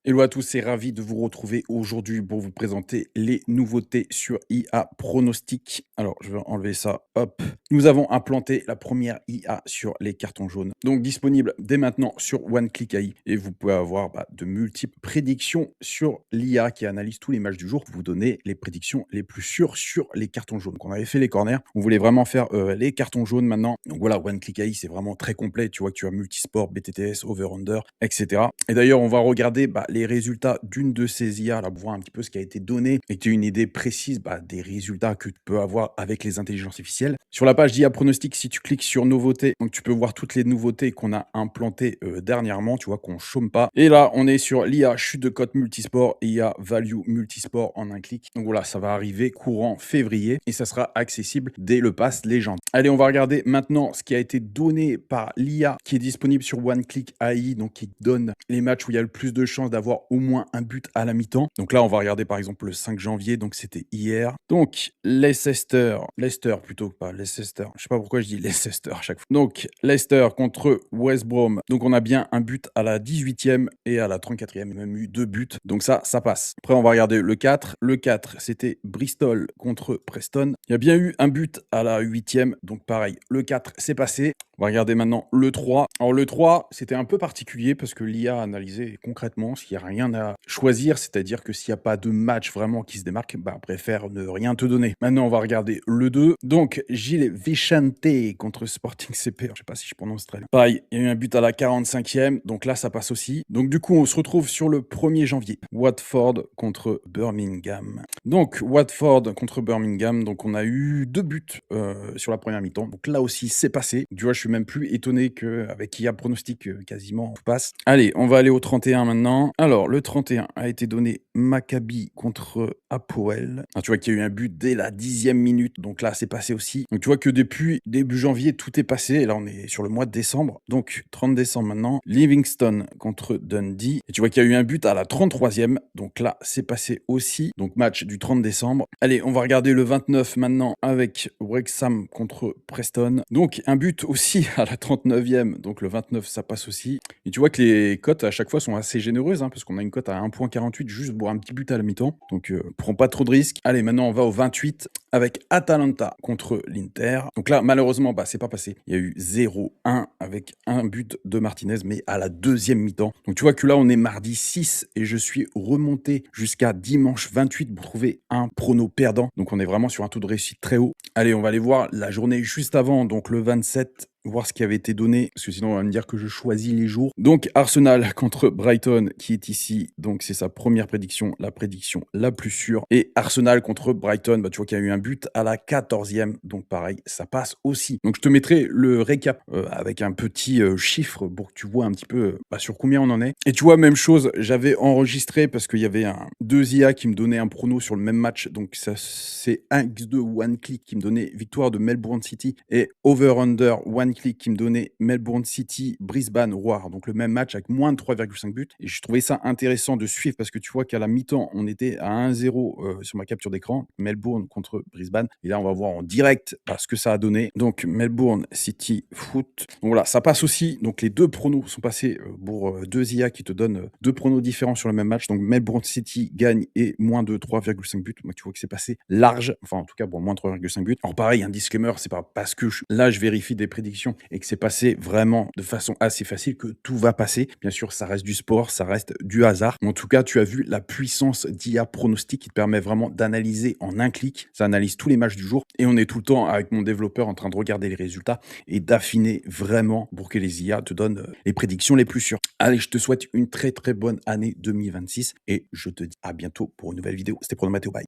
Hello à tous, c'est ravi de vous retrouver aujourd'hui pour vous présenter les nouveautés sur IA Pronostic. Alors, je vais enlever ça, hop. Nous avons implanté la première IA sur les cartons jaunes. Donc, disponible dès maintenant sur OneClick AI. Et vous pouvez avoir de multiples prédictions sur l'IA qui analyse tous les matchs du jour pour vous donner les prédictions les plus sûres sur les cartons jaunes. Donc, on avait fait les corners, on voulait vraiment faire les cartons jaunes maintenant. Donc voilà, OneClick AI, c'est vraiment très complet. Tu vois que tu as multisport, BTTS, over-under, etc. Et d'ailleurs, on va regarder les résultats d'une de ces IA, là, pour voir un petit peu ce qui a été donné et que tu aies une idée précise des résultats que tu peux avoir avec les intelligences artificielles. Sur la page d'IA Pronostic, si tu cliques sur nouveautés, donc tu peux voir toutes les nouveautés qu'on a implantées dernièrement, tu vois qu'on chôme pas. Et là, on est sur l'IA chute de cote multisport et IA value multisport en un clic. Donc voilà, ça va arriver courant février et ça sera accessible dès le pass légende. Allez, on va regarder maintenant ce qui a été donné par l'IA qui est disponible sur OneClick AI, donc qui donne les matchs où il y a le plus de chances d'avoir au moins un but à la mi-temps. Donc là, on va regarder par exemple le 5 janvier, donc c'était hier. Donc Leicester plutôt que pas Leicester. Je sais pas pourquoi je dis Leicester à chaque fois. Donc Leicester contre West Brom. Donc on a bien un but à la 18e et à la 34e. Il y a même eu 2 buts. Donc ça passe. Après, on va regarder le 4. Le 4, c'était Bristol contre Preston. Il y a bien eu un but à la 8e. Donc pareil, le 4, c'est passé. On va regarder maintenant le 3. Alors le 3, c'était un peu particulier parce que l'IA a analysé concrètement s'il n'y a rien à choisir, c'est-à-dire que s'il n'y a pas de match vraiment qui se démarque, préfère ne rien te donner. Maintenant, on va regarder le 2. Donc, Gilles Vicente contre Sporting CP. Je sais pas si je prononce très bien. Pareil, il y a eu un but à la 45e, donc là, ça passe aussi. Donc du coup, on se retrouve sur le 1er janvier. Watford contre Birmingham. Donc, Watford contre Birmingham, donc on a eu 2 buts sur la première mi-temps. Donc là aussi, c'est passé. Tu vois, je suis même plus étonné qu'avec IA Pronostic, quasiment tout passe. Allez, on va aller au 31 maintenant. Alors, le 31 a été donné Maccabi contre Apoel. Ah, tu vois qu'il y a eu un but dès la 10e minute, donc là, c'est passé aussi. Donc tu vois que depuis début janvier, tout est passé. Et là, on est sur le mois de décembre. Donc, 30 décembre maintenant. Livingston contre Dundee. Et tu vois qu'il y a eu un but à la 33e. Donc là, c'est passé aussi. Donc, match du 30 décembre. Allez, on va regarder le 29 maintenant avec Wrexham contre Preston. Donc, un but aussi à la 39e. Donc, le 29, ça passe aussi. Et tu vois que les cotes à chaque fois sont assez généreuses, parce qu'on a une cote à 1,48 juste pour un petit but à la mi-temps. Donc, prends pas trop de risques. Allez, maintenant, on va au 28 avec Atalanta contre l'Inter. Donc là, malheureusement, c'est pas passé. Il y a eu 0-1 avec un but de Martinez, mais à la 2e mi-temps. Donc tu vois que là, on est mardi 6 et je suis remonté jusqu'à dimanche 28 pour trouver un prono perdant. Donc on est vraiment sur un taux de réussite très haut. Allez, on va aller voir la journée juste avant, donc le 27, voir ce qui avait été donné, parce que sinon on va me dire que je choisis les jours. Donc Arsenal contre Brighton qui est ici, donc c'est sa première prédiction, la prédiction la plus sûre. Et Arsenal contre Brighton, tu vois qu'il y a eu un but à la 14e, donc pareil, ça passe aussi. Donc je te mettrai le récap avec un petit chiffre pour que tu vois un petit peu sur combien on en est. Et tu vois, même chose, j'avais enregistré parce qu'il y avait deux IA qui me donnaient un prono sur le même match, donc ça c'est 1x2 OneClick qui me donnait victoire de Melbourne City et over-under OneClick qui me donnait Melbourne City, Brisbane, Roar. Donc le même match avec moins de 3,5 buts. Et je trouvais ça intéressant de suivre parce que tu vois qu'à la mi-temps, on était à 1-0 sur ma capture d'écran. Melbourne contre Brisbane. Et là, on va voir en direct ce que ça a donné. Donc Melbourne City Foot. Donc voilà, ça passe aussi. Donc les deux pronos sont passés pour deux IA qui te donnent deux pronos différents sur le même match. Donc Melbourne City gagne et moins de 3,5 buts. Donc tu vois que c'est passé large. Enfin, en tout cas, pour moins de 3,5 buts. Alors pareil, un disclaimer, c'est pas parce que là, je vérifie des prédictions et que c'est passé vraiment de façon assez facile que tout va passer. Bien sûr, ça reste du sport, ça reste du hasard. Mais en tout cas, tu as vu la puissance d'IA Pronostic qui te permet vraiment d'analyser en un clic. Ça analyse tous les matchs du jour et on est tout le temps avec mon développeur en train de regarder les résultats et d'affiner vraiment pour que les IA te donnent les prédictions les plus sûres. Allez, je te souhaite une très très bonne année 2026 et je te dis à bientôt pour une nouvelle vidéo. C'était Pronomatéo, bye.